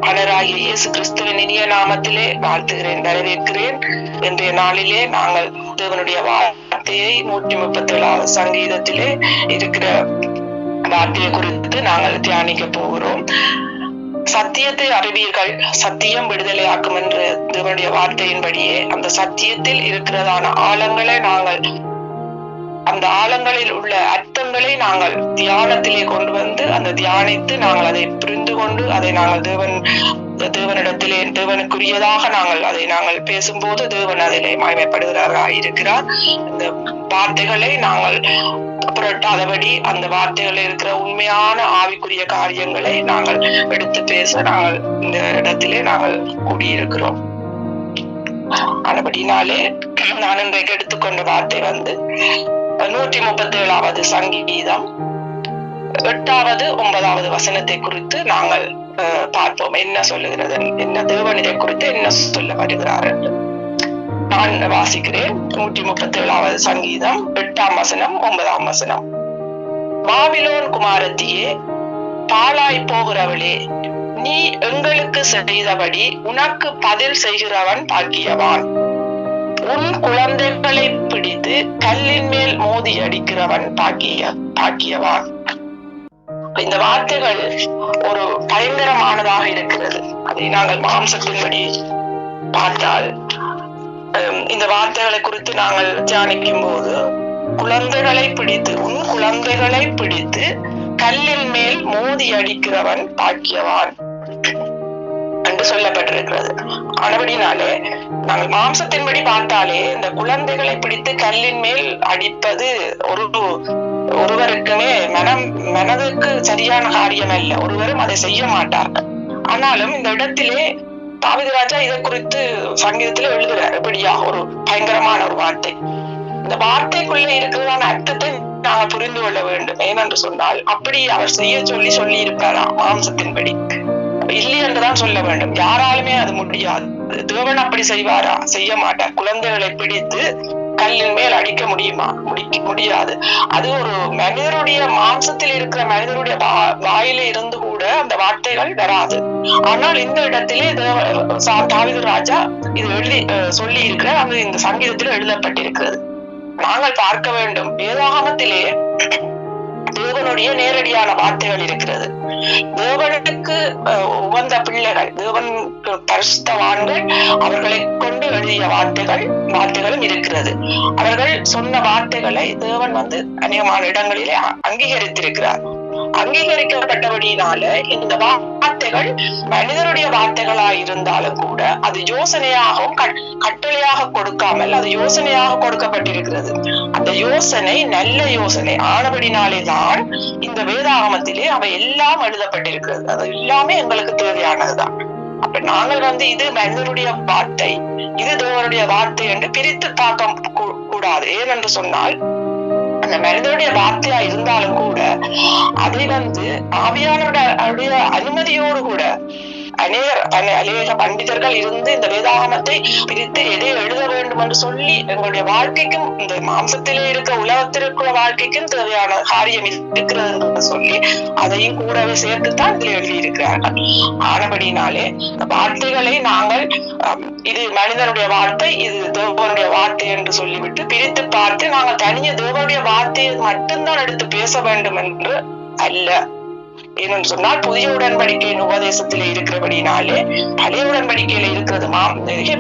ஆண்டவராகிய இயேசு கிறிஸ்துவின் இனிய நாமத்திலே வாழ்த்துகிறேன், வரவேற்கிறேன். இன்றைய நாளிலே நாங்கள் தேவனுடைய வார்த்தையை 137வது சங்கீதத்திலே இருக்கிற வார்த்தையை குறித்து நாங்கள் தியானிக்க போகிறோம். சத்தியத்தை அறிவீர்கள், சத்தியம் விடுதலையாக்கும் என்ற தேவனுடைய வார்த்தையின்படியே அந்த சத்தியத்தில் இருக்கிறதான ஆழங்களை நாங்கள், அந்த ஆழங்களில் உள்ள அர்த்தங்களை நாங்கள் தியானத்திலே கொண்டு வந்து அந்த தியானித்து நாங்கள் அதை புரிந்து கொண்டு அதை நாங்கள் தேவனிடத்திலே தேவனுக்குரியதாக நாங்கள் பேசும்போது தேவன் அதிலே மகிமைப்படுகிறாராக இருக்கிறார். இந்த வார்த்தைகளை நாங்கள் புரட்டாதபடி அந்த வார்த்தைகளில் இருக்கிற உண்மையான ஆவிக்குரிய காரியங்களை நாங்கள் எடுத்து பேச நாங்கள் இந்த இடத்திலே நாங்கள் கூடியிருக்கிறோம். அதுபடினாலே நான் இன்றைக்கு எடுத்துக்கொண்ட வார்த்தை 137வது சங்கீதம் 8வது 9வது வசனத்தை குறித்து நாங்கள் பார்ப்போம். என்ன சொல்லுகிறது, என்ன தேவன் இதை குறித்து என்ன சொல்ல வருகிறார் என்று நான் வாசிக்கிறேன். 137வது சங்கீதம் 8ஆம் வசனம் 9ஆம் வசனம். பாபிலோன் குமாரத்தியே, பாழாய் போகிறவளே, நீ எங்களுக்கு செய்தபடி உனக்கு பதில் செய்கிறவன் பாக்கியவான். உன் குழந்தைகளை பிடித்து கல்லின் மேல் மோதி அடிக்கிறவன் பாக்கியவான். இந்த வார்த்தைகள் ஒரு பயங்கரமானதாக இருக்கிறது. அதை நாங்கள் மாம்சத்தின்படி பார்த்தால் இந்த வார்த்தைகளை குறித்து நாங்கள் தியானிக்கும் போது, குழந்தைகளை பிடித்து உன் குழந்தைகளை பிடித்து கல்லின் மேல் மோதி அடிக்கிறவன் பாக்கியவான் என்று சொல்லப்பட்டிருக்கிறது. ஆனபடினாலே நாங்கள் மாம்சத்தின்படி பார்த்தாலே இந்த குழந்தைகளை பிடித்து கல்லின் மேல் அடிப்பது ஒருவருக்குமே மனதுக்கு சரியான காரியம் அல்ல. ஒருவரும் அதை செய்ய மாட்டார்கள். ஆனாலும் இந்த இடத்திலே தாவீது ராஜா இதை குறித்து சங்கீதத்தில் எழுதுகிறார். இப்படியாக ஒரு பயங்கரமான ஒரு வார்த்தை. இந்த வார்த்தைக்குள்ளே இருக்கிறதான அர்த்தத்தை நாங்கள் புரிந்து கொள்ள வேண்டும். ஏனென்று சொன்னால் அப்படி அவர் சொல்லி இருப்பாரா மாம்சத்தின்படி? இல்லை என்றுதான் சொல்ல வேண்டும். யாராலுமே அது முடியாது. தேவன் அப்படி செய்வாரா? செய்ய மாட்டார். குழந்தைகளை பிடித்து கல்லின் மேல் அடிக்க முடியாது. அது ஒரு மனிதருடைய மாம்சத்தில் இருக்கிற மனிதருடைய வாயில இருந்து கூட அந்த வார்த்தைகள் வராது. ஆனால் இந்த இடத்திலே தாவீது ராஜா இது சொல்லி இருக்கிறார். அது இந்த சங்கீதத்தில் எழுதப்பட்டிருக்கிறது. நாங்கள் பார்க்க வேண்டும், வேதாகமத்திலே தேவனுடைய நேரடியான வார்த்தைகள் இருக்கிறது. தேவனுக்கு உகந்த பிள்ளைகள், தேவன் பரிசுத்தவான்கள், அவர்களை கொண்டு எழுதிய வார்த்தைகளும் இருக்கிறது. அவர்கள் சொன்ன வார்த்தைகளை தேவன் அநேகமான இடங்களிலே அங்கீகரித்திருக்கிறார். அங்கீகரிக்கப்பட்டபடியினால இந்த வார்த்தைகள் மனிதருடைய வார்த்தைகளாக இருந்தாலும் கூட அது யோசனையாகவும் கட்டளையாக கொடுக்காமல் அது யோசனையாக கொடுக்கப்பட்டிருக்கிறது. அந்த யோசனை நல்ல யோசனை ஆனபடினாலே தான் இந்த வேதாகமத்திலே அவை எல்லாம் எழுதப்பட்டிருக்கிறது. அது எல்லாமே எங்களுக்கு தேவையானதுதான். அப்ப நாங்கள் இது மனிதனுடைய வார்த்தை, இது தேவனுடைய வார்த்தை என்று பிரித்து பார்க்க கூடாது. ஏனென்று சொன்னால் அந்த மனிதனுடைய வார்த்தையா இருந்தாலும் கூட அதை ஆவியானவருடைய அனுமதியோடு கூட அநேக பண்டிதர்கள் இருந்து இந்த வேதாகமத்தை பிரித்து எதை எழுத வேண்டும் என்று சொல்லி எங்களுடைய வாழ்க்கைக்கும் இந்த மாம்சத்திலே இருக்க உலகத்திற்குள்ள வாழ்க்கைக்கும் தேவையான காரியம் இருக்கிறது என்று சொல்லி அதையும் கூடவே சேர்த்துத்தான் இதில் எழுதியிருக்கிறார்கள். ஆனபடினாலே இந்த வார்த்தைகளை நாங்கள் இது மனிதனுடைய வார்த்தை, இது தேவனுடைய வார்த்தை என்று சொல்லிவிட்டு பிரித்து பார்த்து நாங்கள் தனிய தேவனுடைய வார்த்தையை மட்டும்தான் எடுத்து பேச வேண்டும் என்று அல்ல. ஏன்னு சொன்னால் புதிய உடன்படிக்கையின் உபதேசத்திலே இருக்கிறபடினாலே பழைய உடன்படிக்கையில இருக்கிறது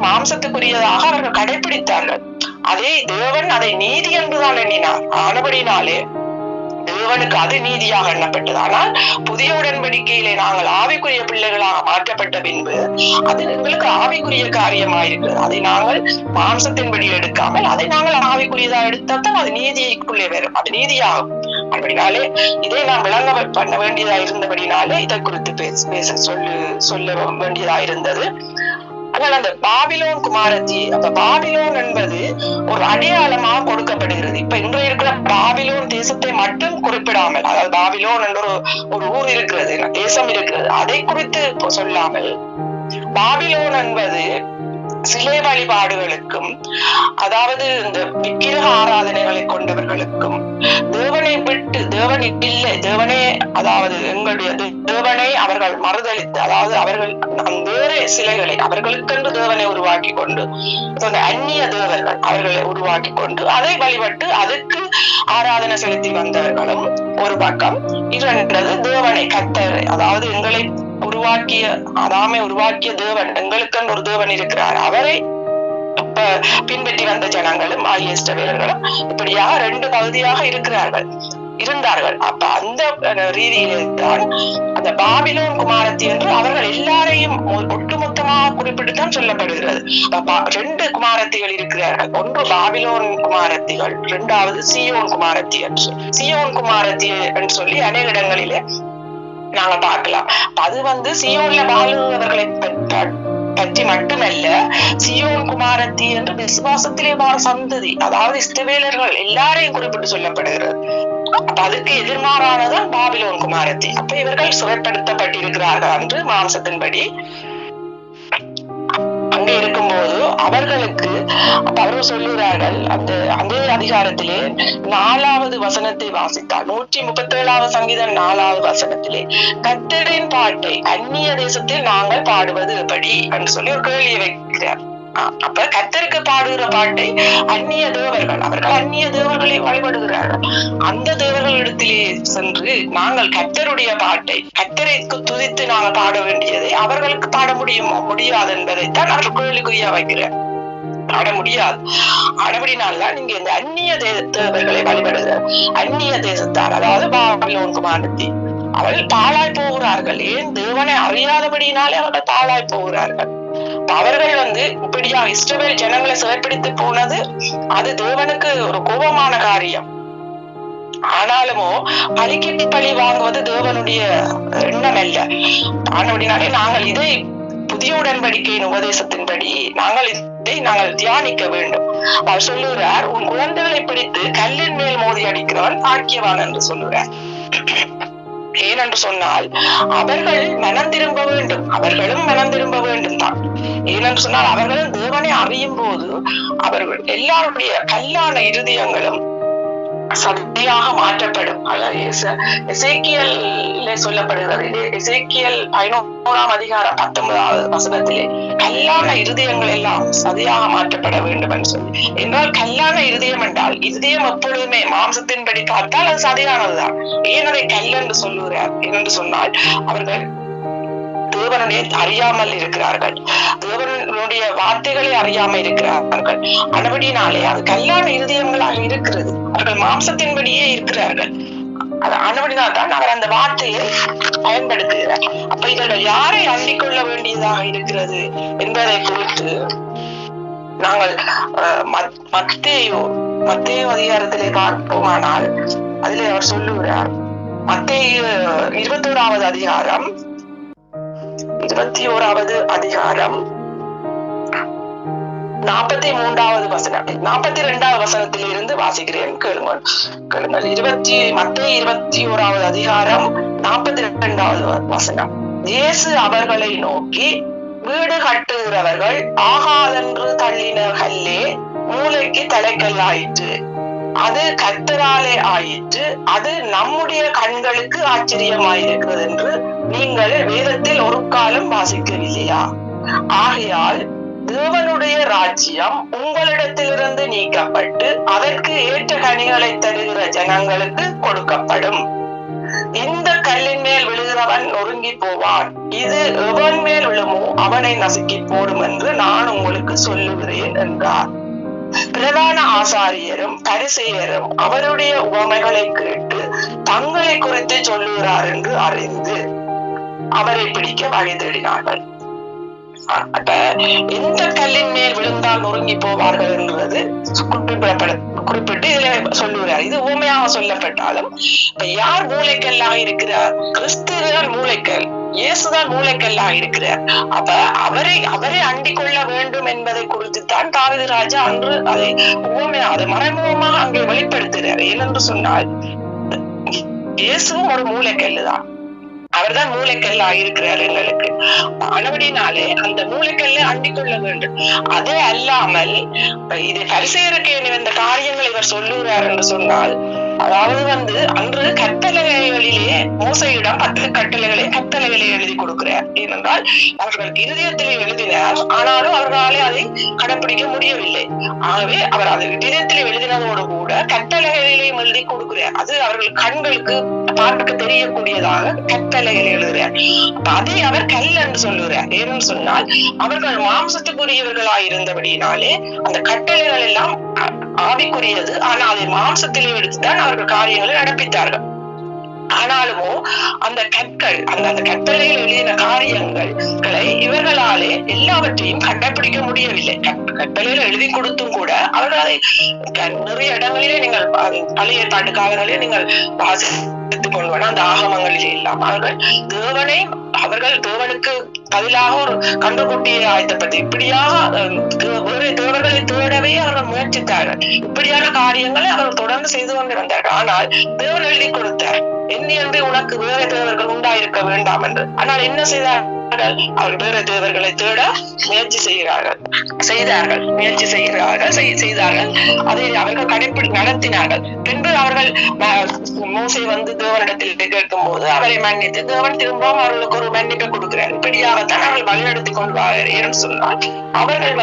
மாம்சத்துக்குரியதாக அவர்கள் கடைபிடித்தார்கள். தேவன் அதை நீதி என்றுதான் எண்ணினார். ஆனபடினாலே தேவனுக்கு அது நீதியாக எண்ணப்பட்டது. ஆனால் புதிய உடன்படிக்கையிலே நாங்கள் ஆவிக்குரிய பிள்ளைகளாக மாற்றப்பட்ட பின்பு அது எங்களுக்கு ஆவிக்குரிய காரியமாயிருக்கிறது. அதை நாங்கள் மாம்சத்தின்படி எடுக்காமல் அதை நாங்கள் ஆவிக்குரியதாக எடுத்தால் அது நீதிக்குள்ளே வரும், அது நீதியாகும். அப்படினாலே இதை நாம் விளங்க பண்ண வேண்டியதா இருந்தபடினாலே இதை குறித்து பேச சொல்ல வேண்டியதா இருந்தது. ஆனால் அந்த பாபிலோன் குமாரத்தி, அந்த பாபிலோன் என்பது ஒரு அடையாளமாக கொடுக்கப்படுகிறது. இப்ப இன்றைய இருக்கிற பாபிலோன் தேசத்தை மட்டும் குறிப்பிடாமல், அதாவது பாபிலோன் என்ற ஒரு ஊர் இருக்கிறது, தேசம் இருக்கிறது, அதை குறித்து சொல்லாமல் பாபிலோன் என்பது சிலை வழிபாடுகளுக்கும், அதாவது இந்த விக்கிரக ஆராதனைகளை கொண்டவர்களுக்கும், தேவனை விட்டு தேவன் இல்லை, தேவனே அதாவது எங்களுடைய தேவனை அவர்கள் மறுதளித்து, அதாவது அவர்கள் வேற சிலைகளை அவர்களுக்கென்று தேவனை உருவாக்கி கொண்டு, அந்நிய தேவர்கள் அவர்களை உருவாக்கி கொண்டு அதை வழிபட்டு அதுக்கு ஆராதனை செலுத்தி வந்தவர்களும் ஒரு பக்கம். இரண்டது தேவனை கர்த்தர், அதாவது எங்களை உருவாக்கிய அதாமே உருவாக்கிய தேவன், எங்களுக்கென்று ஒரு தேவன் இருக்கிறார், அவரை பின்பற்றி வந்த ஜனங்களும் ஆகிய வீரர்களும் இப்படியாக ரெண்டு பகுதியாக இருந்தார்கள். அப்ப அந்த ரீதியிலே தான் அந்த பாபிலோன் குமாரத்தி என்று அவர்கள் எல்லாரையும் ஒட்டுமொத்தமாக குறிப்பிட்டுத்தான் சொல்லப்படுகிறது. ரெண்டு குமாரத்திகள் இருக்கிறார்கள். ஒன்று பாபிலோன் குமாரத்திகள், இரண்டாவது சீயோன் குமாரத்தி என்று சீயோன் குமாரத்தி என்று சொல்லி அநேக இடங்களிலே நாங்க பார்க்கலாம். அது சீயோன்ல வாழுகிறவர்களை பற்றி மட்டுமல்ல, சீயோன் குமாரத்தி என்று விசுவாசத்திலே வாழ சந்ததி, அதாவது இஸ்ரவேலர்கள் எல்லாரையும் குறிப்பிட்டு சொல்லப்படுகிறது. அப்ப அதுக்கு எதிர்மாறானதான் பாபிலோன் குமாரத்தி. அப்ப இவர்கள் சிறைப்படுத்தப்பட்டிருக்கிறார்கள் என்று மாம்சத்தின்படி அங்கே இருக்கும்போது அவர்களுக்கு அவர்கள் சொல்லுகிறார்கள். அதே அதிகாரத்திலே 4வது வசனத்தை வாசித்தால் 137வது சங்கீதம் 4வது வசனத்திலே கர்த்தரின் பாட்டை அந்நிய தேசத்தில் நாங்கள் பாடுவது எப்படி என்று சொல்லி ஒரு கேள்வியை வைக்கிறார். அப்ப கர்த்தருக்கு பாடுகிற பாட்டை அந்நிய தேவர்கள், அவர்கள் அந்நிய தேவர்களை வழிபடுகிறார்கள். அந்த தேவர்களிடத்திலே சென்று நாங்கள் கர்த்தருடைய பாட்டை, கர்த்தரைக்கு துதித்து நாங்கள் பாட வேண்டியதை அவர்களுக்கு பாட முடியாது என்பதைத்தான் அவர்கள் கேள்விக்குறியா வைக்கிறார். பாட முடியாது. அப்படினால்தான் நீங்க இந்த அந்நிய தேவர்களை வழிபடுகிற அந்நிய தேசத்தார், அதாவது பாபிலோன் குமாரத்தி, அவர்கள் பாழாய் போகிறார்கள். ஏன்? தேவனை அறியாதபடினாலே அவர்கள் பாழாய் போகிறார்கள். அவர்கள் இப்படியா இஸ்ரவேல் ஜனங்களை சிறைப்பிடித்து போனது அது தேவனுக்கு ஒரு கோபமான காரியம். ஆனாலுமோ பலிக்கு பழி வாங்குவது தேவனுடைய எண்ணம் அல்ல. ஆனபடினாலே நாங்கள் இதை புதிய உடன்படிக்கையின் உபதேசத்தின்படி நாங்கள் தியானிக்க வேண்டும். அவர் சொல்லுகிறார், உன் குழந்தைகளை பிடித்து கல்லின் மேல் மோதி அடிக்கிறவன் பாக்கியவான் என்று சொல்லுகிறார். ஏனென்று சொன்னால் அவர்கள் மனம் திரும்ப வேண்டும், அவர்களும் மனம் திரும்ப வேண்டும் தான். ஏனென்று சொன்னால் அவர்களும் தேவனை அறியும் போது அவர்கள் எல்லாருடைய கல்லான இருதயங்களும் சதியாக மாற்றப்படும். எசேக்கியல் சொல்லப்படுகிறது. எசேக்கியல் 11ஆம் அதிகாரம் 19வது வசனத்திலே கல்லான இருதயங்கள் எல்லாம் சதியாக மாற்றப்பட வேண்டும் என்று சொல்லி. என்றால் கல்லான இருதயம் என்றால் இருதயம் எப்பொழுதுமே மாம்சத்தின்படி பார்த்தால் அது சதியானதுதான். ஏன் அதை கல் என்று சொல்லுகிறார் என்று சொன்னால் அவர்கள் தேவனுடைய அறியாமல் இருக்கிறார்கள், தேவனுடைய வார்த்தைகளை அறியாமல் இருக்கிறார்கள். அதுபடினாலே அது கல்லான இருதயங்களாக இருக்கிறது. அவர்கள் மாம்சத்தின்படியே இருக்கிறார்கள். அதுபடினால்தான் அவர் அந்த வார்த்தையை பயன்படுத்துகிறார். அப்ப இவர்கள் யாரை அண்டிக் கொள்ள வேண்டியதாக இருக்கிறது என்பதை குறித்து நாங்கள் மத்தேயு அதிகாரத்திலே பார்ப்போமானால் அதிலே அவர் சொல்லுகிறார். மத்தேயு 21வது அதிகாரம் 21வது அதிகாரம் 43வது வசனம் 42வது வசனத்தில் இருந்து வாசிக்கிறேன், கேளுங்கள். மத்தேயு 21வது அதிகாரம் 42வது வசனம். இயேசு அவர்களை நோக்கி, வீடு கட்டுகிறவர்கள் ஆகாதென்று தள்ளின கல்லே மூலைக்கு தலைக்கல்லாயிற்று, அது கர்த்தராலே ஆயிற்று, அது நம்முடைய கண்களுக்கு ஆச்சரியமாயிருக்கிறது என்று நீங்கள் வேதத்தில் ஒரு காலம் வாசிக்கவில்லையா? ஆகையால் தேவனுடைய ராஜ்யம் உங்களிடத்திலிருந்து நீக்கப்பட்டு அதற்கு ஏற்ற கனிகளை தருகிற ஜனங்களுக்கு கொடுக்கப்படும். இந்த கல்லின் மேல் விழுகிறவன் நொறுங்கி போவான், இது எவன் மேல் விழுமோ அவனை நசுக்கி போடும் என்று நான் உங்களுக்கு சொல்லுகிறேன் என்றார். பிரதான ஆசாரியரும் பரிசேயரும் அவருடைய உவமைகளை கேட்டு தங்களை குறித்து சொல்லுகிறார் என்று அறிந்து அவரை பிடிக்க வகை தேடினார்கள். அப்ப எந்த கல்லின் மேல் விழுந்தால் நொறுங்கி போவார்கள் என்றது குறிப்பிட்டு இதுல சொல்லுகிறார். இது உண்மையாக சொல்லப்பட்டாலும் இப்ப யார் மூளைக்கல்லாக இருக்கிறார்? கிறிஸ்துதான் மூளைக்கல், இயேசுதான் மூளைக்கல்லாக இருக்கிறார். அப்ப அவரை அண்டிக் கொள்ள வேண்டும் என்பதை குறித்துத்தான் தாவீது ராஜா அன்று அதை அதை மறைமுகமாக அங்கே வெளிப்படுத்துகிறார். ஏனென்று சொன்னால் இயேசுவும் ஒரு மூளைக்கல்லுதான். அவர்தான் மூளைக்கல்லா இருக்கிறார் எங்களுக்கு. ஆனபடினாலே அந்த மூளைக்கல்லை அண்டிக் கொள்ள வேண்டும். அதே அல்லாமல் இது பரிசேயருக்கு இந்த காரியங்கள் இவர் சொல்லுகிறார் என்று சொன்னால், அதாவது அன்று கட்டளைகளிலே மோசையிடம் 10 கட்டளைகளை எழுதி கொடுக்கிறார். ஏனென்றால் அவர்களுக்கு இருதயத்திலே எழுதினார், ஆனாலும் அவர்களாலே அதை கடைபிடிக்க முடியவில்லை. ஆகவே அவர் அது இதயத்திலே எழுதினதோடு கூட கட்டளைகளிலேயும் எழுதி கொடுக்கிறார். அது அவர்கள் கண்களுக்கு பார்க்க தெரியக்கூடியதாக கட்டளைகளை எழுதுகிறார். அதை அவர் கல் என்று சொல்லுகிறார். ஏன்னு சொன்னால் அவர்கள் மாம்சத்துக்குரியவர்களாய் இருந்தபடியினாலே அந்த கட்டளைகள் எல்லாம் ஆவிக்குரியது. ஆனால் அதை மாம்சத்திலே எடுத்துதான் அவர்கள் காரியங்களை நடப்பித்தார்கள். ஆனாலுமோ அந்த கற்கள் அந்த கட்டளையில் எழுதின காரியங்களை இவர்களாலே எல்லாவற்றையும் கண்டுபிடிக்க முடியவில்லை. கட்டளையில எழுதி கொடுத்தும் கூட அவர்கள் அதை நிறைய இடங்களிலே நீங்கள் பழைய ஏற்பாட்டு காலங்களிலே நீங்கள் வாசித்துக் கொள்வன அந்த ஆகமங்களிலே எல்லாம் அவர்கள் தேவனுக்கு பதிலாக ஒரு கன்றுக்குட்டியை ஆயத்தப்பட்டு இப்படியாக வேறு தேவர்களை தேடவே அவர்கள் முயற்சித்தார்கள். இப்படியான காரியங்களை அவர்கள் தொடர்ந்து செய்து கொண்டிருந்தார்கள். ஆனால் தேவன் எழுதி கொடுத்தார், என்னை என்று உனக்கு வேற தேவர்கள் உண்டாயிருக்க வேண்டாம் என்று. ஆனால் என்ன செய்தார்கள்? அவர்கள் வேற தேவர்களை தேட முயற்சி செய்தார்கள். அதை அவர்கள் நடத்தினார்கள். பின்பு அவர்கள் மோசே தேவனிடத்தில் கேட்கும் போது அவரை மன்னித்து தேவன் திரும்பவும் அவர்களுக்கு ஒரு மன்னிப்பை கொடுக்கிறார். இப்படியாகத்தான் அவர்கள் வழிநடத்தி கொள்வார்கள். ஏன்னு சொன்னால் அவர்கள்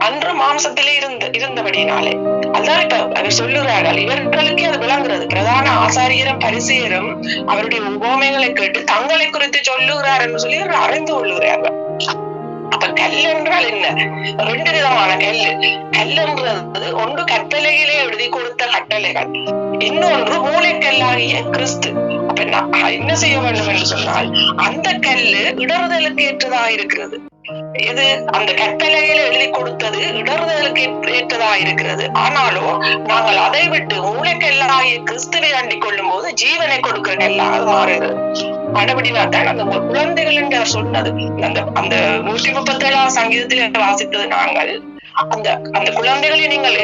அன்று மாம்சத்திலே இருந்தபடினாலே அதான் இப்ப அவர் சொல்லுகிறார்கள். இவர்களுக்கு அது விளங்குறது. பிரதான ஆசாரியரும் பரிசேயரும் அவருடைய உபமைகளை கேட்டு தங்களை குறித்து சொல்லுகிறார் என்று சொல்லி அறிந்து கொள்ளுகிறார்கள். அப்ப கல் என்றால் என்ன? 2 விதமான கல்லுன்றது ஒன்று கட்டளையிலே எழுதி கொடுத்த கட்டளைகள், இன்னொன்று மூளைக்கல்லாகிய கிறிஸ்து. அப்ப என்ன செய்ய வேண்டும் என்று சொன்னால் அந்த கல்லு இடறுதலுக்கு ஏற்றதாக இருக்கிறது. இது அந்த கட்டளையில எழுதி கொடுத்தது இடறுதலுக்கு ஏற்றதா இருக்கிறது. ஆனாலும் நாங்கள் அதை விட்டு மூளைக்கல்லாகிய கிறிஸ்துவை அண்டிக் கொள்ளும் போது ஜீவனை கொடுக்கிற கல்லாக மாறுகிறது. மறுபடிதான் அந்த குழந்தைகள் என்று சொன்னது அந்த 137ஆம் சங்கீதத்தில் வாசித்தது. நாங்கள் அந்த குழந்தைகளை நீங்கள்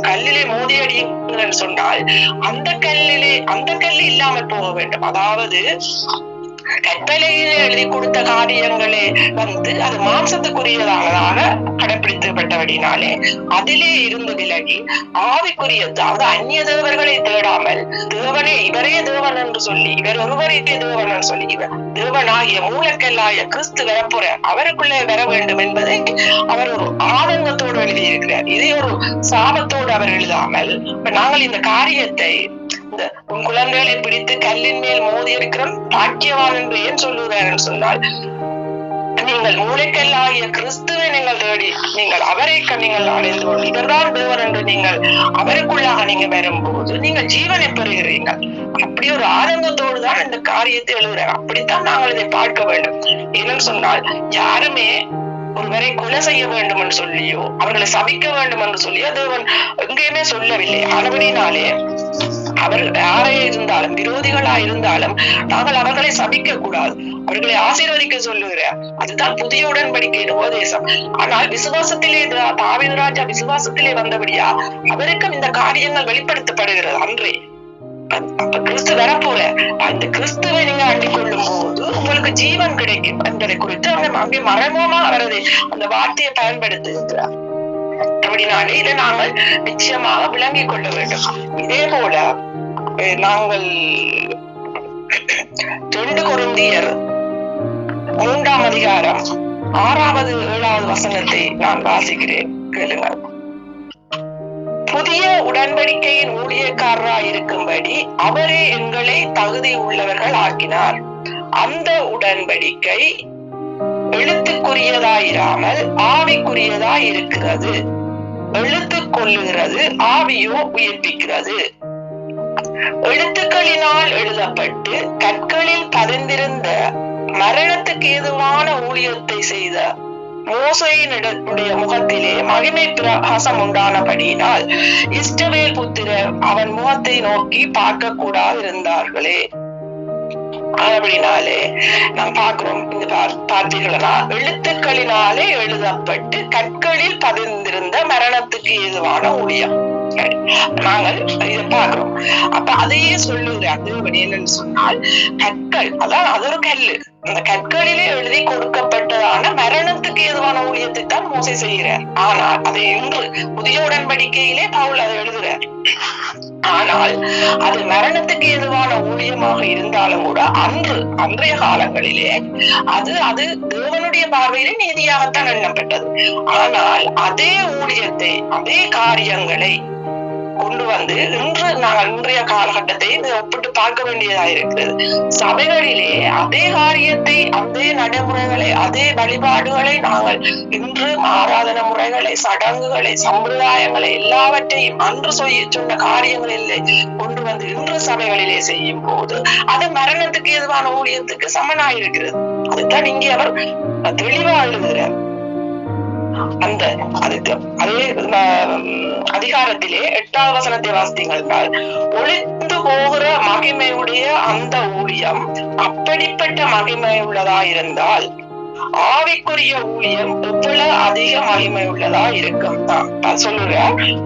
கல்லிலே மோதி அடியுங்கள் சொன்னால் அந்த கல்லு இல்லாமல் போக வேண்டும். அதாவது கட்டளையிலே எழுதி கொடுத்த காரியங்களே அது மாம்சத்துக்குரியதாக கடைபிடிக்கப்பட்டபடினாலே அதிலே இருந்து விலகி ஆவிக்குரிய, அதாவது அந்நிய தேவர்களை தேடாமல் இவரே தேவன் என்று சொல்லி, இவர் ஒருவரே தேவன் என்று சொல்லி, இவர் தேவனாகிய மூலக்கல்லாகிய கிறிஸ்து வரப்போற அவருக்குள்ளே வர வேண்டும் என்பதை அவர் ஒரு ஆதங்கத்தோடு எழுதியிருக்கிறார். இதே ஒரு சாபத்தோடு அவர் எழுதாமல் நாங்கள் இந்த காரியத்தை உன் குழந்தைகளை பிடித்து கல்லின் மேல் மோதி இருக்கிறோம் பாக்கியவான் என்று ஏன் சொல்லுகிறார் என்று சொன்னால், நீங்கள் மூளைக்கல்லாகிய கிறிஸ்துவை நீங்கள் தேடி நீங்கள் அவரை நீங்கள் அடைந்து கொண்டு இவர்தான் தேவன் என்று நீங்கள் அவருக்குள்ளாக நீங்க வரும்போது நீங்கள் ஜீவனை பெறுகிறீர்கள். அப்படி ஒரு ஆதங்கத்தோடு தான் இந்த காரியத்தை எழுதுகிறார். அப்படித்தான் நாங்கள் இதை பார்க்க வேண்டும். என்னன்னு சொன்னால் யாருமே ஒருவரை கொலை செய்ய வேண்டும் என்று சொல்லியோ அவர்களை சபிக்க வேண்டும் என்று சொல்லியோ தேவன் எங்கேயுமே சொல்லவில்லை. ஆனபடினாலே அவர்கள் யாரே இருந்தாலும் விரோதிகளா இருந்தாலும் நாங்கள் அவர்களை சபிக்க கூடாது, அவர்களை ஆசீர்வதிக்க சொல்லுகிறார். அதுதான் புதிய உடன்படிக்கையின் உபதேசம். ஆனால் விசுவாசத்திலே தாவீது ராஜா விசுவாசத்திலே வந்தபடியா அவருக்கும் இந்த காரியங்கள் வெளிப்படுத்தப்படுகிறது. அன்றே அப்ப கிறிஸ்து வரப்போற அந்த கிறிஸ்துவை நீங்க அண்டிக் கொள்ளும் போது உங்களுக்கு ஜீவன் கிடைக்கும் என்பதை குறித்து அங்கே மறைமுகமா அவரது அந்த வார்த்தையை பயன்படுத்துகிறார். அப்படினாலே இதை நாங்கள் நிச்சயமாக விளங்கிக் கொள்ள வேண்டும். இதே போல நாங்கள் 2 கொரிந்தியர் 3ஆம் அதிகாரம் 6வது 7வது வசனத்தை நான் வாசிக்கிறேன், கேளுங்கள். புதிய உடன்படிக்கையின் ஊழியக்காரராய் இருக்கும்படி அவரே எங்களை தகுதி உள்ளவர்கள் ஆக்கினார். அந்த உடன்படிக்கை எழுத்துக்குரியதாயிராமல் ஆவிக்குரியதாய் இருக்கிறது. எழுத்து கொள்ளுகிறது, ஆவியோ உயிர்ப்பிக்கிறது. எழுத்துக்களினால் எழுதப்பட்டு கற்களில் பதிந்திருந்த மரணத்துக்கு ஏதுவான ஊழியத்தை செய்த மோசேயினுடைய முகத்திலே மகிமை பிரகாசம் உண்டானபடியினால் இஸ்ரவேல் புத்திரர் அவன் முகத்தை நோக்கி பார்க்க கூடாது இருந்தார்களே. அப்படினாலே நாம் பார்க்கிறோம், இந்த பார்த்தீர்களா, எழுத்துக்களினாலே எழுதப்பட்டு கற்களில் பதிந்திருந்த மரணத்துக்கு ஏதுவான ஊழியம். நாங்கள் இதை பார்க்கிறோம். அப்ப அதையே சொல்லுகிறார் தேவன் என்னன்னு சொன்னால், கற்கள், அதான் அது ஒரு கல்லு, அந்த கற்களிலே எழுதி கொடுக்கப்பட்டதான மரணத்துக்கு ஏதுவான ஊழியத்தை தான் மோசே செய்கிறார். ஆனால் அதை இன்று புதிய உடன்படிக்கையிலே பவுல் அதை எழுதுகிறார். ஆனால் அது மரணத்துக்கு ஏதுவான ஊழியமாக இருந்தாலும் கூட அன்றைய காலங்களிலே அது தேவனுடைய பார்வையிலே நீதியாகத்தான் எண்ணப்பட்டது. ஆனால் அதே ஊழியத்தை, அதே காரியங்களை கொண்டு வந்து இன்று நாங்கள் இன்றைய காலகட்டத்தை ஒப்பிட்டு பார்க்க வேண்டியதாக இருக்கிறது. சபைகளிலே அதே காரியத்தை, அதே நடைமுறைகளை, அதே வழிபாடுகளை நாங்கள் இன்று ஆராதனை முறைகளை, சடங்குகளை, சம்பிரதாயங்களை எல்லாவற்றையும் அன்று சொன்ன காரியங்களிலே கொண்டு வந்து இன்று சபைகளிலே செய்யும் போது அது மரணத்துக்கு ஏதுவான ஊழியத்துக்கு சமனாயிருக்கிறது. அதுதான் இங்கே அவர் தெளிவா எழுதுகிறார். அந்த அதே அதிகாரத்திலே 8வது வசனத்தை வாசித்தீர்கள், ஒளிந்து போகிற மகிமையுடைய அந்த ஊழியம் அப்படிப்பட்ட மகிமை உள்ளதா இருந்தால் ஆவிக்குரிய ஊழியம் எவ்வளவு அதிக மகிமை உள்ளதா இருக்கும் தான் சொல்லுற.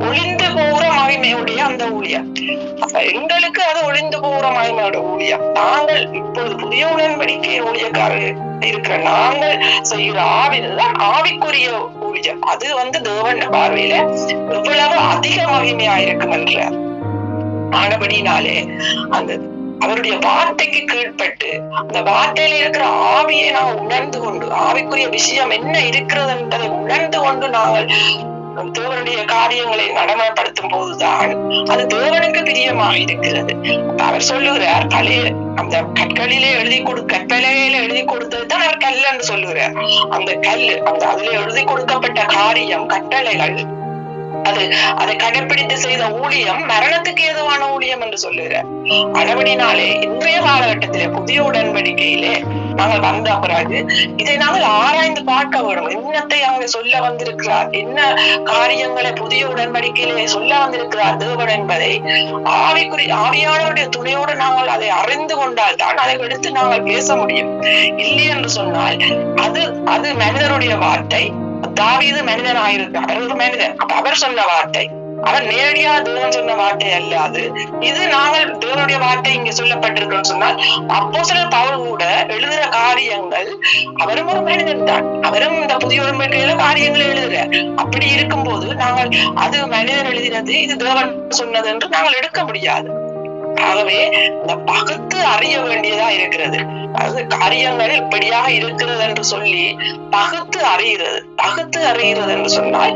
ஒளிந்து போகிற மகிமையுடைய அந்த ஊழியம், எங்களுக்கு அது ஒளிந்து போகிற மகிமையோட ஊழியம். நாங்கள் இப்பொழுது புதிய உடன்படிக்கை ஊழியக்காரர் இருக்கிற நாங்கள் செய்கிற ஆவிதான் ஆவிக்குரிய ஊழியம். அது தேவன் பார்வையில எவ்வளவு அதிக மகிமையா இருக்கும் என்ற ஆனபடினாலே அந்த அவருடைய வார்த்தைக்கு கீழ்பட்டு அந்த வார்த்தையில இருக்கிற ஆவியை நாங்கள் உணர்ந்து கொண்டு, ஆவிக்குரிய விஷயம் என்ன இருக்கிறது என்பதை உணர்ந்து கொண்டு நாங்கள் தேவனுடைய காரியங்களை நடைமுறைப்படுத்தும் போதுதான் அது தேவனுக்கு பிரியமாக இருக்கிறது. அவர் சொல்லுகிறார், அந்த கற்களிலே கற்பலையில எழுதி கொடுத்ததுதான் அவர் கல்லுன்னு சொல்லுகிறார். அந்த கல்லு, அதுல எழுதி கொடுக்கப்பட்ட காரியம், கட்டளைகள், அதை கடைப்பிடித்து செய்த ஊழியம் மரணத்துக்கு ஏதுவான ஊழியம் என்று சொல்லுகிறார். அதபடினாலே இன்றைய காலகட்டத்திலே புதிய உடன்படிக்கையிலே நாங்கள் வந்த பிறகு இதை நாங்கள் ஆராய்ந்து பார்க்க வேண்டும். என்னத்தை அவங்க சொல்ல வந்திருக்கிறார், என்ன காரியங்களை புதிய உடன்படிக்கையிலே சொல்ல வந்திருக்கிறார் தேவன் என்பதை ஆவியானவருடைய துணையோடு நாங்கள் அதை அறிந்து கொண்டால் தான் அதை எடுத்து நாங்கள் பேச முடியும். இல்லை என்று சொன்னால் அது மனிதனுடைய வார்த்தை. தாவீது மனிதன் ஆயிருக்கார், அவர் ஒரு மனிதன். அப்ப அவர் சொன்ன வார்த்தை, அவர் நேரடியா தேவன் சொன்ன வார்த்தை அல்ல. இது நாங்கள் தேவனுடைய வார்த்தை இங்க சொல்லப்பட்டிருக்கோம்னு சொன்னால், அப்போஸ்தலர் பவுல் கூட எழுதுற காரியங்கள், அவரும் ஒரு மனிதன் தான், அவரும் இந்த புதிய உடன்படிக்கையில காரியங்களை எழுதுறார். அப்படி இருக்கும்போது நாங்கள் அது மனிதன் எழுதினது, இது தேவன் சொன்னது என்று நாங்கள் எடுக்க முடியாது. ஆகவே இந்த பகுத்து அறிய வேண்டியதா இருக்கிறது. அது காரியங்கள் இப்படியாக இருக்கிறது என்று சொல்லி பகுத்து அறிகிறது என்று சொன்னால்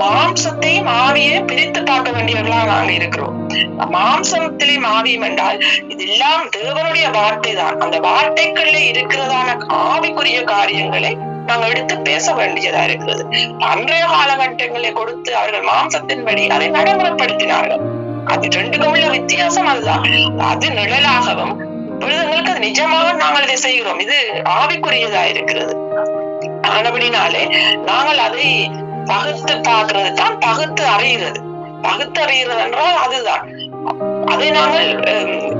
மாம்சத்தையும் ஆவியையும் பிரித்து பார்க்க வேண்டியவர்களா நாங்கள் இருக்கிறோம். மாம்சத்திலையும் ஆவியும் என்றால் இதெல்லாம் தேவனுடைய வார்த்தை தான். அந்த வார்த்தைக்குள்ளே இருக்கிறதான ஆவிக்குரிய காரியங்களை நாங்கள் எடுத்து பேச வேண்டியதா இருக்கிறது. அன்றைய காலகட்டங்களை கொடுத்து அவர்கள் மாம்சத்தின்படி அதை நடைமுறைப்படுத்தினார்கள். அது ரெண்டுக்கும் உள்ள வித்தியாசம் அதுதான். அது நிழலாகவும் பொழுதுங்களுக்கு அது நிஜமாக நாங்கள் இதை செய்கிறோம். இது ஆவிக்குரியதா இருக்கிறது. ஆனபடினாலே நாங்கள் அதை பகுத்து பார்க்கிறது தான் பகுத்து அறிகிறது. பகுத்து அறிகிறது என்றால் அதுதான். அதை நாங்கள்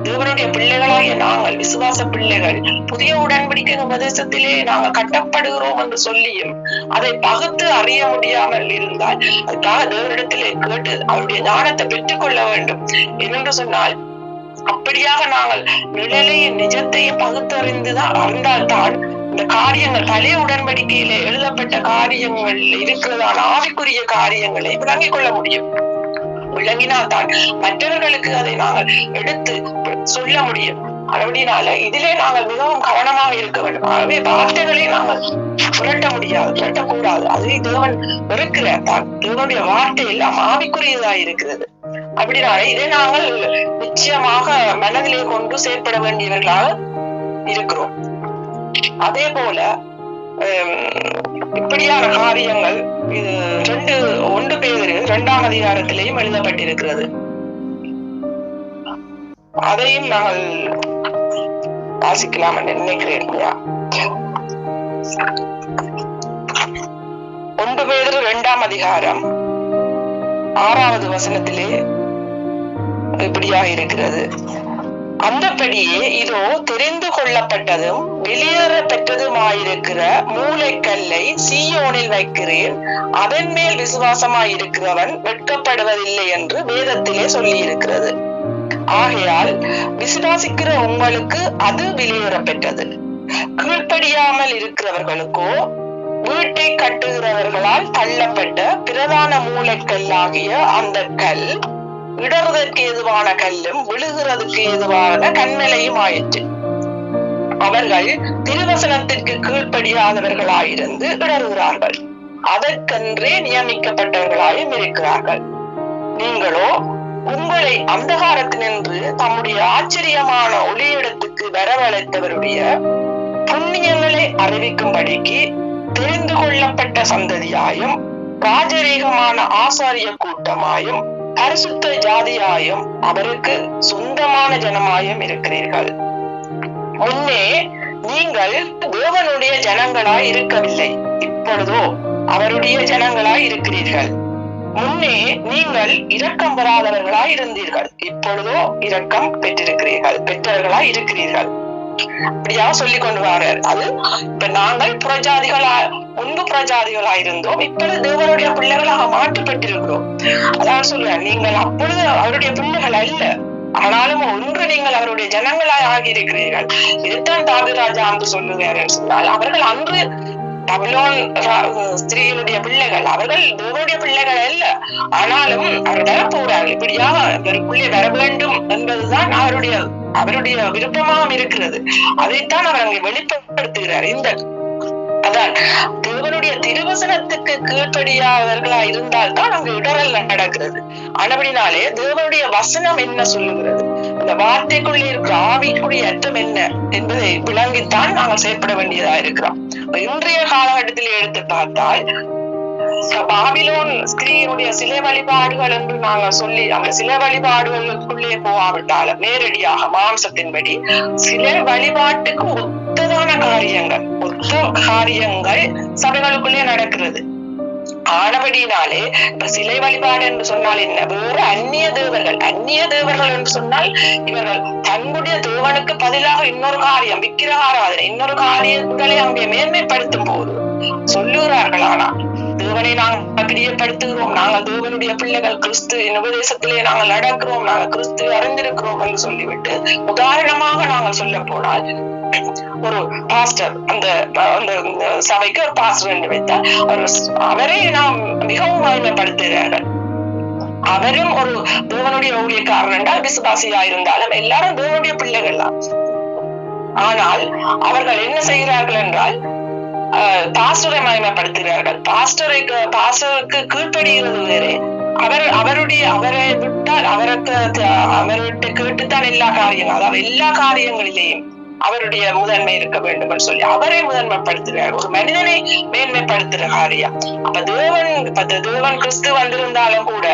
தேவனுடைய பிள்ளைகளாகிய நாங்கள், விசுவாச பிள்ளைகள், புதிய உடன்படிக்கை உபதேசத்திலே நாங்கள் கட்டப்படுகிறோம் என்று சொல்லியும் அதை பகுத்து அறிய முடியாமல் இருந்தால் அதுக்காக தேவனிடத்திலே கேட்டு அவருடைய ஞானத்தை பெற்றுக் கொள்ள வேண்டும். என்னென்று சொன்னால், அப்படியாக நாங்கள் நிழலையும் நிஜத்தையும் பகுத்தறிந்துதான் அறிந்தால்தான் இந்த காரியங்கள், பழைய உடன்படிக்கையிலே எழுதப்பட்ட காரியங்கள் இருக்கிறதான ஆவிக்குரிய காரியங்களை விளங்கிக் கொள்ள முடியும். விளங்கினால்தான் மற்றவர்களுக்கு அதை நாங்கள் எடுத்து சொல்ல முடியும். அப்படினால இதிலே நாங்கள் மிகவும் கவனமாக இருக்க வேண்டும். ஆகவே வார்த்தைகளை நாங்கள் புரட்டக்கூடாது. அதை தேவன் இருக்கிறார். தேவனுடைய வார்த்தை எல்லாம் ஆவிக்குரியதா இருக்கிறது. அப்படினால இதை நாங்கள் நிச்சயமாக மனதிலே கொண்டு செயற்பட வேண்டியவர்களாக இருக்கிறோம். அதே போல இப்படியான காரியங்கள் இது 1 பேதுரு 2ஆம் அதிகாரத்திலேயும் எழுதப்பட்டிருக்கிறது. அதையும் நாங்கள் வாசிக்கலாம் என்று நினைக்கிறேன். 1 பேதுரு 2ஆம் அதிகாரம் 6வது வசனத்திலே இப்படியாக இருக்கிறது. அந்தபடியே இதோ தெரிந்து கொள்ளப்பட்டதும் வெளியேற பெற்றதுமாயிருக்கிற மூளைக்கல்லை சீயோனில் வைக்கிறேன், அதன் மேல் விசுவாசமாயிருக்கிறவன் வெட்கப்படுவதில்லை என்று வேதத்திலே சொல்லி இருக்கிறது. ஆகையால் விசுவாசிக்கிற உங்களுக்கு அது வெளியேற பெற்றது. கீழ்ப்படியாமல் இருக்கிறவர்களுக்கோ வீட்டை கட்டுகிறவர்களால் தள்ளப்பட்ட பிரதான மூளைக்கல்லாகிய அந்த கல் இடறுவதற்கு ஏதுவான கல்லும் விழுகிறதுக்கு ஏதுவான கண்மலையும் ஆயிற்று. அவர்கள் திருவசனத்திற்கு கீழ்ப்படியாதவர்களாயிருந்து இடறுகிறார்கள், அதற்கென்றே நியமிக்கப்பட்டவர்களாயும் இருக்கிறார்கள். நீங்களோ உங்களை அந்தகாரத்தினின்று தம்முடைய ஆச்சரியமான ஒளியிடத்துக்கு வரவழைத்தவருடைய புண்ணியங்களை அறிவிக்கும்படிக்கு தெரிந்து கொள்ளப்பட்ட சந்ததியாயும் ராஜரீகமான ஆசாரிய கூட்டமாயும் பரிசுத்த ஜாதியாயும் அவருக்கு சொந்தமான ஜனமாயும் இருக்கிறீர்கள். முன்னே நீங்கள் தேவனுடைய ஜனங்களாய் இருக்கவில்லை, இப்பொழுதோ அவருடைய ஜனங்களாய் இருக்கிறீர்கள். முன்னே நீங்கள் இரக்கம் பெறாதவர்களாய் இருந்தீர்கள், இப்பொழுதோ இரக்கம் பெற்றவர்களாய் இருக்கிறீர்கள். அப்படியா சொல்லி கொண்டு வர்றார். அது இப்ப நாங்கள் முன்பு புறஜாதிகளா இருந்தோம், இப்பொழுது தேவனுடைய பிள்ளைகளாக மாற்றப்பட்டிருக்கிறோம். அதான் சொல்றேன், நீங்கள் அப்பொழுது அவருடைய பிள்ளைகள் அல்ல, ஆனாலும் ஒன்று நீங்கள் அவருடைய ஜனங்களாய் ஆகியிருக்கிறீர்கள். இதுதான் தாவீது அன்று சொல்லுகிறார் சொன்னால், அவர்கள் அன்று பபிலோன் ஸ்திரீகளுடைய பிள்ளைகள், அவர்கள் தேவனுடைய பிள்ளைகள் அல்ல, ஆனாலும் அவர் வரப்போறார், இப்படியா இவருக்குள்ளே வர வேண்டும் என்பதுதான் அவருடைய விருப்பமாக இருக்கிறது. அதைத்தான் அவர் அங்கே வெளிப்படுத்துகிறார். அதான் தேவனுடைய திருவசனத்துக்கு கீழ்ப்படியாதவர்களா இருந்தால்தான் அங்கு இடரல் நடக்கிறது. ஆனபடினாலே தேவனுடைய வசனம் என்ன சொல்லுகிறது, இந்த வார்த்தைக்குள்ளே இருக்கிற ஆவிக்குரிய அர்த்தம் என்ன என்பதை விளங்கித்தான் நாங்கள் செயற்பட வேண்டியதா இருக்கிறோம். இன்றைய காலகட்டத்தில் எடுத்து பார்த்தால், பாபிலோன் ஸ்திரீனுடைய சிலை வழிபாடுகள் என்று நாங்கள் சொல்லி அந்த சிலை வழிபாடுகளுக்குள்ளே போகாவிட்டாலும் நேரடியாக மாம்சத்தின்படி சிலை வழிபாட்டுக்கு ஒத்த காரியங்கள் சபைகளுக்குள்ளே நடக்கிறது. ஆனபடினாலே இப்ப சிலை வழிபாடு என்று சொன்னால் என்ன, வேறு அந்நிய தேவர்கள் என்று சொன்னால் இவர்கள் தன்னுடைய தேவனுக்கு பதிலாக இன்னொரு காரியம், விக்கிரக ஆராதனை, இன்னொரு காரியங்களை அங்கே மேன்மைப்படுத்தும் போது சொல்லுகிறார்கள், ஆனால் தேவனை நாங்கள் பிரியப்படுத்துகிறோம், நாங்கள் தேவனுடைய பிள்ளைகள், கிறிஸ்து உபதேசத்திலே நாங்கள் நடக்கிறோம், நாங்கள் கிறிஸ்து அறிந்திருக்கிறோம் என்று சொல்லிவிட்டு உதாரணமாக நாங்கள் சொல்ல போனால், ஒரு பாஸ்டர் அந்த சபைக்கு ஒரு பாஸ்டர் என்று வைத்தால் அவரை நாம் மிகவும் மகிமைப்படுத்துகிறார்கள். அவரும் ஒரு தேவனுடைய ஊழியக்காரர் என்றால் விசுவாசியா இருந்தாலும் எல்லாரும் தேவனுடைய பிள்ளைகள் தான். ஆனால் அவர்கள் என்ன செய்கிறார்கள் என்றால் பாஸ்டரை மகிமைப்படுத்துகிறார்கள். பாஸ்டருக்கு கீழ்ப்படுகிறது வேறு, அவரை விட்டால் அவர்கிட்ட கேட்டுத்தான் எல்லா காரியங்களும், அதாவது எல்லா காரியங்களிலேயும் அவருடைய முதன்மை இருக்க வேண்டும் என்று சொல்லி அவரை முதன்மைப்படுத்துகிறார். ஒரு மனிதனை மேன்மைப்படுத்துற காரியம். அப்ப தேவன் கிறிஸ்து வந்திருந்தாலும் கூட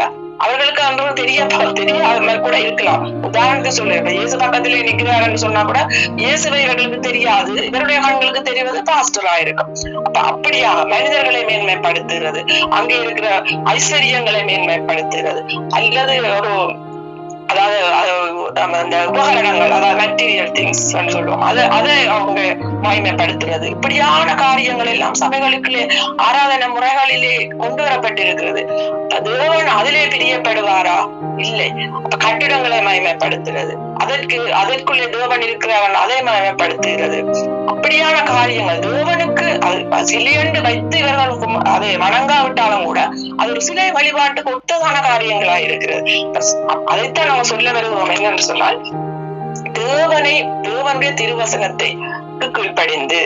அவர்களுக்கு அன்று தெரியாத கூட இருக்கலாம். உதாரணத்துக்கு சொல்றேன், இயேசு பக்கத்திலே நிற்கிறாருன்னு சொன்னா கூட இயேசுவை இவர்களுக்கு தெரியாது, இவருடைய கண்களுக்கு தெரிவது பாஸ்டரா இருக்கும். அப்ப அப்படியாக மனிதர்களை மேன்மைப்படுத்துகிறது, அங்கே இருக்கிற ஐஸ்வர்யங்களை மேன்மைப்படுத்துகிறது, அல்லது ஒரு அதாவது அந்த உபகரணங்கள், அதாவது மெட்டீரியல் திங்ஸ் சொல்லுவோம், அதை அவங்க மகிமைப்படுத்துறது. இப்படியான காரியங்கள் எல்லாம் சபைகளுக்குள்ளே ஆராதனை முறைகளிலே கொண்டு வரப்பட்டிருக்கிறது. தேவன் அதிலே பிரியப்படுவாரா? இல்லை. அப்ப கட்டிடங்களை மகிமைப்படுத்துறது, அதற்குள்ளே தேவன் இருக்கிறவன் அதை மகிமைப்படுத்துகிறது. அப்படியான காரியங்கள் தேவனுக்கு சிலையண்டு வைத்து இவர்களுக்கும் அதை வணங்காவிட்டாலும் கூட அது ஒரு சிலை வழிபாட்டுக்கு ஒத்ததான காரியங்களா இருக்கிறது. அதைத்தான் நம்ம சொல்ல வருவோம். என்னென்று சொன்னால், தேவனுடைய திருவசனத்தை கீழ்ப்படிந்து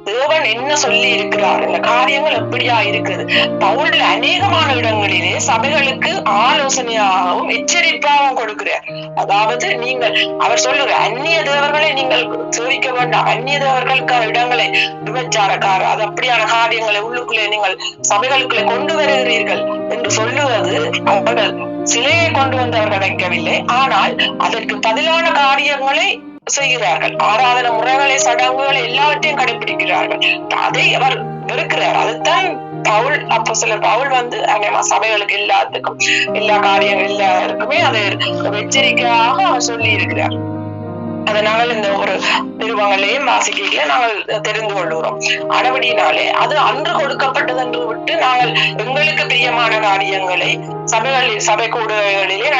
தேவன் என்ன சொல்லி இருக்கிறார், இந்த காரியங்கள் எப்படியா இருக்கிறது. பவுல் அநேகமான இடங்களிலே சபைகளுக்கு ஆலோசனையாகவும் எச்சரிப்பாகவும் கொடுக்கிறார். அதாவது அவர் சொல்லுற அந்நிய தேவர்களை நீங்கள் சேவிக்க வேண்டாம், அந்நிய தேவர்களுக்கு இடங்களை விபச்சாரக்கார அது அப்படியான காரியங்களை உள்ளுக்குள்ளே நீங்கள் சபைகளுக்குள்ளே கொண்டு வருகிறீர்கள் என்று சொல்லுவது, அவர்கள் சிலையை கொண்டு வந்தவர்கள் நினைக்கவில்லை, ஆனால் அதற்கு பதிலான காரியங்களை செய்கிறார்கள். ஆராதனை முறைகளை, சடங்குகளை எல்லாவற்றையும் கடைபிடிக்கிறார்கள். அதை அவர் வெறுக்கிறார். அதுதான் பவுல் வந்து சபைகளுக்கு எல்லாத்துக்கும் எல்லா காரியங்கள் எல்லாருக்குமே அதை எச்சரிக்கையாக அவர் சொல்லி இருக்கிறார். அதை நாங்கள் இந்த ஒரு நிறுவனங்களையும் வாசிக்கையில நாங்கள் தெரிந்து கொள்கிறோம். ஆனபடியினாலே அது அன்று கொடுக்கப்பட்டது என்று விட்டு நாங்கள் எங்களுக்கு பிரியமான காரியங்களை சபை கூடுகளிலே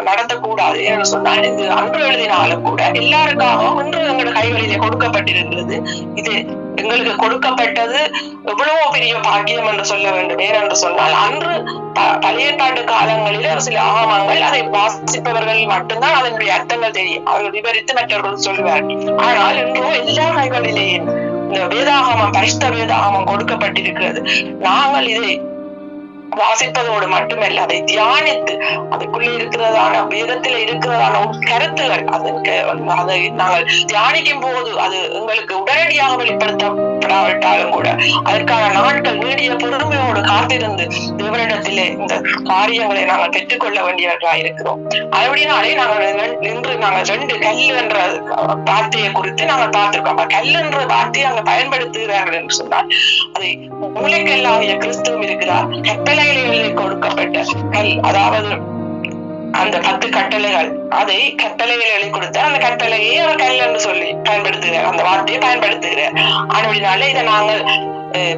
நடத்தக்கூடாது என்று சொன்னால், இது அன்று எழுதினாலும் கூட எல்லாருக்காகவும் இன்று எங்கள் கைகளிலே கொடுக்கப்பட்டிருக்கிறது. இது எங்களுக்கு கொடுக்கப்பட்டது எவ்வளவோ பெரிய பாக்கியம் என்று சொல்ல வேண்டும். ஏனென்று சொன்னால், அன்று பழைய ஏற்பாட்டு காலங்களிலே சில ஆகமங்கள் அதை வாசிப்பவர்கள் மட்டும்தான் அதனுடைய அர்த்தங்கள் தெரியும். அவர்கள் விவரித்து மற்றவர்கள் சொல்வார். ஆனால் இன்றோ எல்லா கைகளிலேயும் இந்த வேதாகமம், பரிசுத்த வேதாகமம் கொடுக்கப்பட்டிருக்கிறது. நாங்கள் இதை வாசிப்பதோடு மட்டுமல்ல, அதை தியானித்து அதுக்குள்ளே இருக்கிறதான வேதத்துல இருக்கிறதான கருத்துகள் அதை நாங்கள் தியானிக்கும் போது அது எங்களுக்கு உடனடியாக வெளிப்படுத்தப்படாவிட்டாலும் கூட அதற்கான நாட்கள் நீடிய பொறுமையோடு காத்திருந்து தேவனிடத்திலே இந்த காரியங்களை நாங்கள் பெற்றுக்கொள்ள வேண்டியவர்களாக இருக்கிறோம். அப்படினாலே இன்று நாங்கள் 2 கல் என்ற வார்த்தையை குறித்து நாங்கள் பார்த்திருக்கோம். கல் என்ற வார்த்தையை அங்க பயன்படுத்துகிறார்கள் என்று சொன்னால், அதை மூளைக்கல்லாகிய கிறிஸ்துவும் இருக்கிறார். கட்டளைகளிலே கொடுக்கப்பட்ட கல், அதாவது அந்த 10 கட்டளைகள், அதை கட்டளைகளை கொடுத்த அந்த கட்டளையை அவர் கல் என்று சொல்லி பயன்படுத்துகிறார், அந்த வார்த்தையை பயன்படுத்துகிறார். அப்படினால இதை நாங்கள்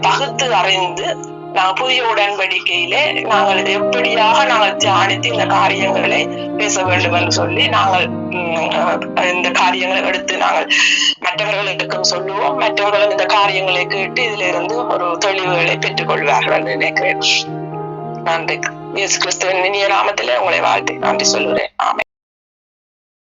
பகுத்து அறிந்து நாங்கள் புதிய உடன்படிக்கையிலே நாங்கள் இதை எப்படியாக நாங்கள் தியானித்து இந்த காரியங்களை பேச வேண்டும் என்று சொல்லி நாங்கள் இந்த காரியங்களை எடுத்து நாங்கள் மற்றவர்களுக்கும் சொல்லுவோம். மற்றவர்களும் இந்த காரியங்களை கேட்டு இதுல இருந்து ஒரு தெளிவுகளை பெற்றுக் கொள்வார்கள் என்று நினைக்கிறேன். நன்றி. இயேசு கிறிஸ்துவின் இனிய நாமத்திலே உங்களை வாழ்த்து நன்றி சொல்லுறேன். ஆமென்.